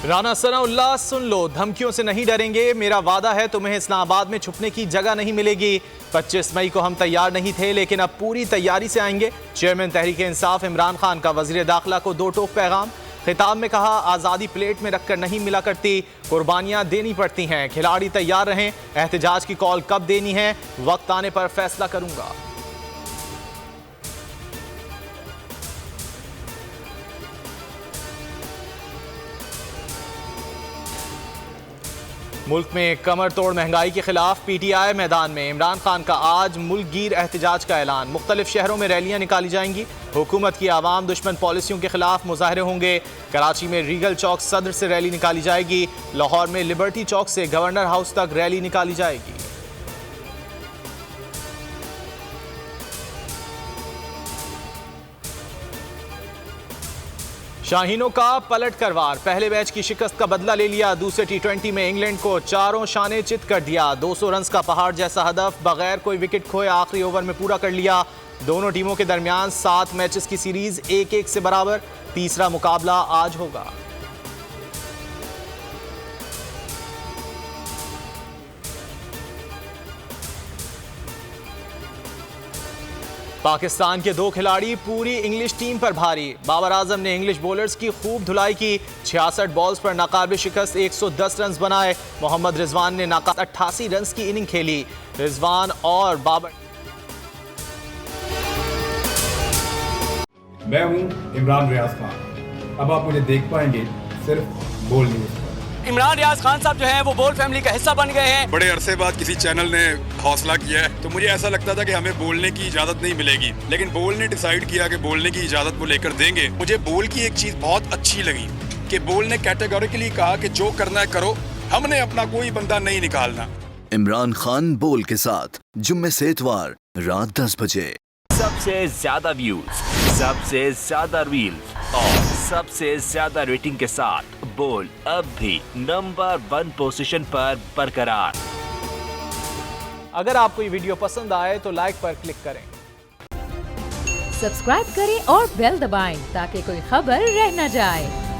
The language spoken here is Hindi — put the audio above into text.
राना सनाउल्लाह, सुन लो, धमकियों से नहीं डरेंगे। मेरा वादा है तुम्हें इस्लामाबाद में छुपने की जगह नहीं मिलेगी। 25 मई को हम तैयार नहीं थे, लेकिन अब पूरी तैयारी से आएंगे। चेयरमैन तहरीक इंसाफ इमरान खान का वजीर दाखिला को दो टोक पैगाम। खिताब में कहा, आज़ादी प्लेट में रखकर नहीं मिला करती, कुर्बानियां देनी पड़ती हैं। खिलाड़ी तैयार रहें। एहतजाज की कॉल कब देनी है, वक्त आने पर फैसला करूंगा। मुल्क में कमर तोड़ महंगाई के खिलाफ PTI मैदान में। इमरान खान का आज मुल्क गिर एहतजाज का ऐलान। मुख्तलिफ शहरों में रैलियां निकाली जाएंगी। हुकूमत की आवाम दुश्मन पॉलिसियों के खिलाफ मुजाहरे होंगे। कराची में रीगल चौक सदर से रैली निकाली जाएगी। लाहौर में लिबर्टी चौक से गवर्नर हाउस तक रैली निकाली जाएगी। शाहीनों का पलट कर वार। पहले मैच की शिकस्त का बदला ले लिया। दूसरे T20 में इंग्लैंड को चारों शाने चित कर दिया। 200 रन का पहाड़ जैसा हदफ बगैर कोई विकेट खोए आखिरी ओवर में पूरा कर लिया। दोनों टीमों के दरमियान 7 मैचेस की सीरीज 1-1 से बराबर। तीसरा मुकाबला आज होगा। पाकिस्तान के 2 खिलाड़ी पूरी इंग्लिश टीम पर भारी। बाबर आजम ने इंग्लिश बॉलर्स की खूब धुलाई की। 66 बॉल्स पर नाकाबिल शिकस्त 110 रन बनाए। मोहम्मद रिजवान ने नाकाबिल 88 रन की इनिंग खेली। रिजवान और बाबर। मैं हूं इमरान रियाज खान। अब आप मुझे देख पाएंगे सिर्फ बोल न्यूज पर। इमरान रियाज खान साहब जो हैं वो बोल फैमिली का हिस्सा बन गए हैं। बड़े अरसे बाद किसी चैनल ने हौसला किया है, तो मुझे ऐसा लगता था कि हमें बोलने की इजाजत नहीं मिलेगी, लेकिन बोल ने डिसाइड किया कि बोलने की इजाजत वो लेकर देंगे। मुझे बोल की एक चीज बहुत अच्छी लगी कि बोल ने कैटेगोरिकली कहा कि जो करना है करो, हमने अपना कोई बंदा नहीं निकालना। इमरान खान बोल के साथ जुम्मे से इतवार रात 10 बजे। सबसे ज्यादा व्यूज, सबसे ज्यादा रील्स और सबसे ज्यादा रेटिंग के साथ बोल अब भी नंबर 1 पोजीशन पर बरकरार। अगर आपको ये वीडियो पसंद आए तो लाइक पर क्लिक करें, सब्सक्राइब करें और बेल दबाएं ताकि कोई खबर रह न जाए।